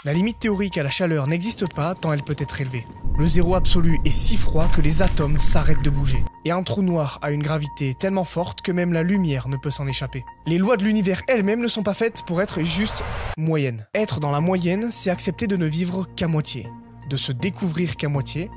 La limite théorique à la chaleur n'existe pas tant elle peut être élevée. Le zéro absolu est si froid que les atomes s'arrêtent de bouger. Et un trou noir a une gravité tellement forte que même la lumière ne peut s'en échapper. Les lois de l'univers elles-mêmes ne sont pas faites pour être juste moyennes. Être dans la moyenne, c'est accepter de ne vivre qu'à moitié, de se découvrir qu'à moitié,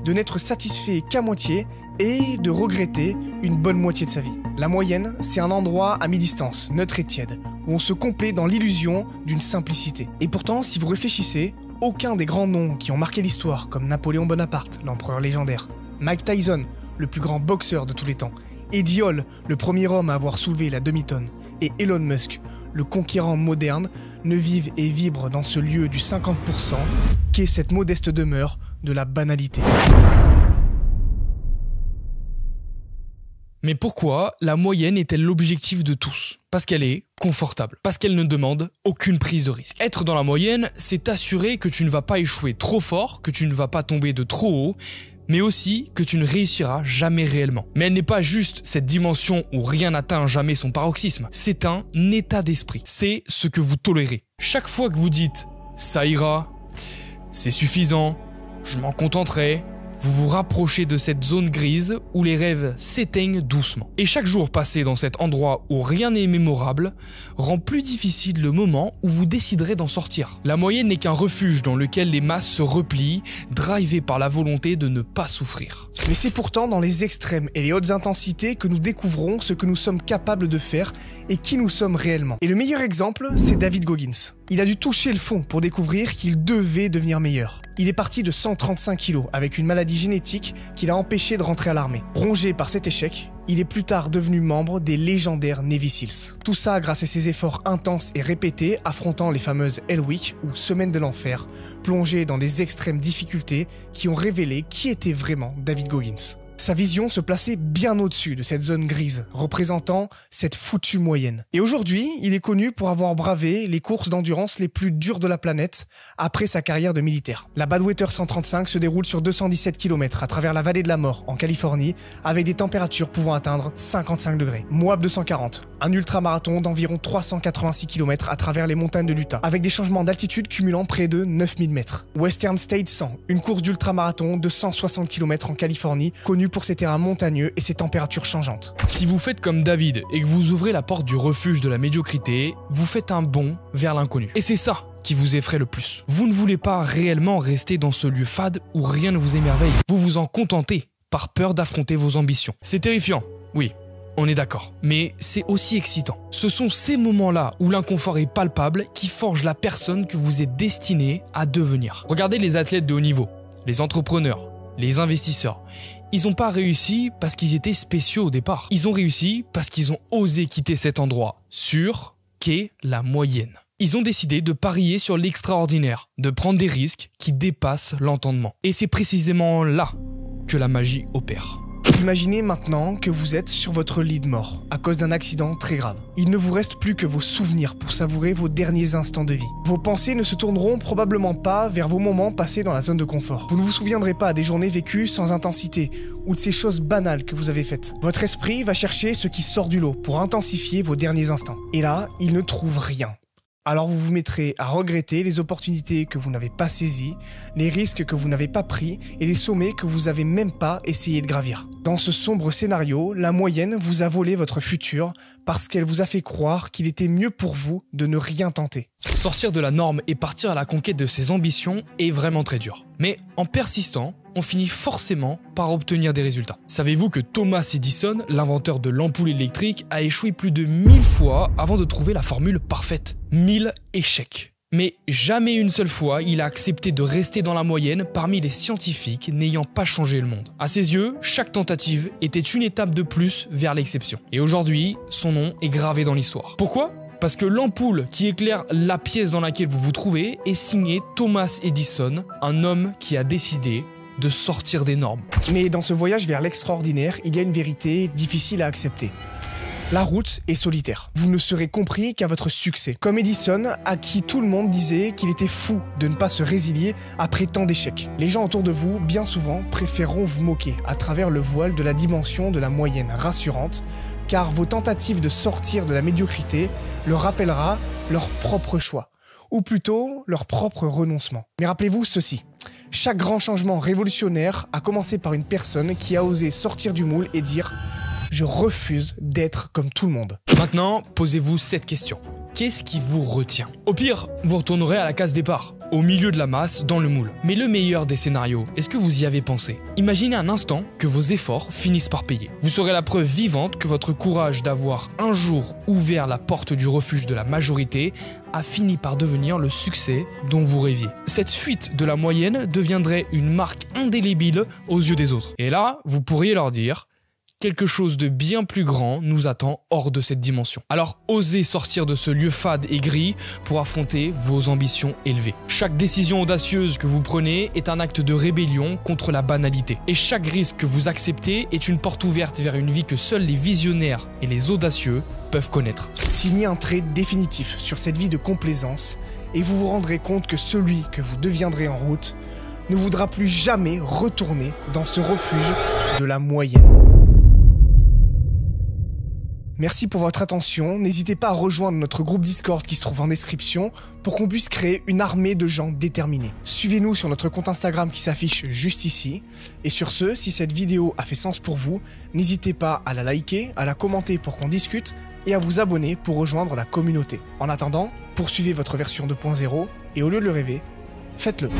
de n'être satisfait qu'à moitié et de regretter une bonne moitié de sa vie. La moyenne, c'est un endroit à mi-distance, neutre et tiède, où on se complaît dans l'illusion d'une simplicité. Et pourtant, si vous réfléchissez, aucun des grands noms qui ont marqué l'histoire, comme Napoléon Bonaparte, l'empereur légendaire, Mike Tyson, le plus grand boxeur de tous les temps, Eddie Hall, le premier homme à avoir soulevé la demi-tonne, et Elon Musk, le conquérant moderne, ne vivent et vibrent dans ce lieu du 50% qu'est cette modeste demeure de la banalité. Mais pourquoi la moyenne est-elle l'objectif de tous? Parce qu'elle est confortable, parce qu'elle ne demande aucune prise de risque. Être dans la moyenne, c'est assurer que tu ne vas pas échouer trop fort, que tu ne vas pas tomber de trop haut, mais aussi que tu ne réussiras jamais réellement. Mais elle n'est pas juste cette dimension où rien n'atteint jamais son paroxysme, c'est un état d'esprit, c'est ce que vous tolérez. Chaque fois que vous dites « ça ira »,« c'est suffisant »,« je m'en contenterai », vous vous rapprochez de cette zone grise où les rêves s'éteignent doucement. Et chaque jour passé dans cet endroit où rien n'est mémorable rend plus difficile le moment où vous déciderez d'en sortir. La moyenne n'est qu'un refuge dans lequel les masses se replient, drivées par la volonté de ne pas souffrir. Mais c'est pourtant dans les extrêmes et les hautes intensités que nous découvrons ce que nous sommes capables de faire et qui nous sommes réellement. Et le meilleur exemple, c'est David Goggins. Il a dû toucher le fond pour découvrir qu'il devait devenir meilleur. Il est parti de 135 kg avec une maladie génétique qui l'a empêché de rentrer à l'armée. Rongé par cet échec, il est plus tard devenu membre des légendaires Navy Seals. Tout ça grâce à ses efforts intenses et répétés affrontant les fameuses Hell Week ou Semaines de l'enfer, plongé dans des extrêmes difficultés qui ont révélé qui était vraiment David Goggins. Sa vision se plaçait bien au-dessus de cette zone grise, représentant cette foutue moyenne. Et aujourd'hui, il est connu pour avoir bravé les courses d'endurance les plus dures de la planète après sa carrière de militaire. La Badwater 135 se déroule sur 217 km à travers la vallée de la mort en Californie, avec des températures pouvant atteindre 55 degrés. Moab 240, un ultramarathon d'environ 386 km à travers les montagnes de l'Utah, avec des changements d'altitude cumulant près de 9000 mètres. Western State 100, une course d'ultramarathon de 160 km en Californie, connue pour ses terrains montagneux et ses températures changeantes. Si vous faites comme David et que vous ouvrez la porte du refuge de la médiocrité, vous faites un bond vers l'inconnu. Et c'est ça qui vous effraie le plus. Vous ne voulez pas réellement rester dans ce lieu fade où rien ne vous émerveille. Vous vous en contentez par peur d'affronter vos ambitions. C'est terrifiant, oui. On est d'accord, mais c'est aussi excitant. Ce sont ces moments-là où l'inconfort est palpable qui forgent la personne que vous êtes destiné à devenir. Regardez les athlètes de haut niveau, les entrepreneurs, les investisseurs. Ils n'ont pas réussi parce qu'ils étaient spéciaux au départ. Ils ont réussi parce qu'ils ont osé quitter cet endroit sûr qu'est la moyenne. Ils ont décidé de parier sur l'extraordinaire, de prendre des risques qui dépassent l'entendement. Et c'est précisément là que la magie opère. Imaginez maintenant que vous êtes sur votre lit de mort à cause d'un accident très grave. Il ne vous reste plus que vos souvenirs pour savourer vos derniers instants de vie. Vos pensées ne se tourneront probablement pas vers vos moments passés dans la zone de confort. Vous ne vous souviendrez pas des journées vécues sans intensité ou de ces choses banales que vous avez faites. Votre esprit va chercher ce qui sort du lot pour intensifier vos derniers instants. Et là, il ne trouve rien. Alors vous vous mettrez à regretter les opportunités que vous n'avez pas saisies, les risques que vous n'avez pas pris et les sommets que vous n'avez même pas essayé de gravir. Dans ce sombre scénario, la moyenne vous a volé votre futur parce qu'elle vous a fait croire qu'il était mieux pour vous de ne rien tenter. Sortir de la norme et partir à la conquête de ses ambitions est vraiment très dur. Mais en persistant, on finit forcément par obtenir des résultats. Savez-vous que Thomas Edison, l'inventeur de l'ampoule électrique, a échoué plus de 1000 fois avant de trouver la formule parfaite? 1000 échecs. Mais jamais une seule fois, il a accepté de rester dans la moyenne parmi les scientifiques n'ayant pas changé le monde. À ses yeux, chaque tentative était une étape de plus vers l'exception. Et aujourd'hui, son nom est gravé dans l'histoire. Pourquoi ? Parce que l'ampoule qui éclaire la pièce dans laquelle vous vous trouvez est signée Thomas Edison, un homme qui a décidé de sortir des normes. Mais dans ce voyage vers l'extraordinaire, il y a une vérité difficile à accepter. La route est solitaire. Vous ne serez compris qu'à votre succès. Comme Edison, à qui tout le monde disait qu'il était fou de ne pas se résilier après tant d'échecs. Les gens autour de vous, bien souvent, préféreront vous moquer à travers le voile de la dimension de la moyenne rassurante, car vos tentatives de sortir de la médiocrité leur rappellera leur propre choix. ou plutôt leur propre renoncement. Mais rappelez-vous ceci, chaque grand changement révolutionnaire a commencé par une personne qui a osé sortir du moule et dire « Je refuse d'être comme tout le monde ». Maintenant, posez-vous cette question. Qu'est-ce qui vous retient? Au pire, vous retournerez à la case départ, au milieu de la masse, dans le moule. Mais le meilleur des scénarios, est-ce que vous y avez pensé? Imaginez un instant que vos efforts finissent par payer. Vous serez la preuve vivante que votre courage d'avoir un jour ouvert la porte du refuge de la majorité a fini par devenir le succès dont vous rêviez. Cette fuite de la moyenne deviendrait une marque indélébile aux yeux des autres. Et là, vous pourriez leur dire: quelque chose de bien plus grand nous attend hors de cette dimension. Alors osez sortir de ce lieu fade et gris pour affronter vos ambitions élevées. Chaque décision audacieuse que vous prenez est un acte de rébellion contre la banalité. Et chaque risque que vous acceptez est une porte ouverte vers une vie que seuls les visionnaires et les audacieux peuvent connaître. Signez un trait définitif sur cette vie de complaisance et vous vous rendrez compte que celui que vous deviendrez en route ne voudra plus jamais retourner dans ce refuge de la moyenne. Merci pour votre attention, n'hésitez pas à rejoindre notre groupe Discord qui se trouve en description pour qu'on puisse créer une armée de gens déterminés. Suivez-nous sur notre compte Instagram qui s'affiche juste ici. Et sur ce, si cette vidéo a fait sens pour vous, n'hésitez pas à la liker, à la commenter pour qu'on discute et à vous abonner pour rejoindre la communauté. En attendant, poursuivez votre version 2.0 et au lieu de le rêver, faites-le.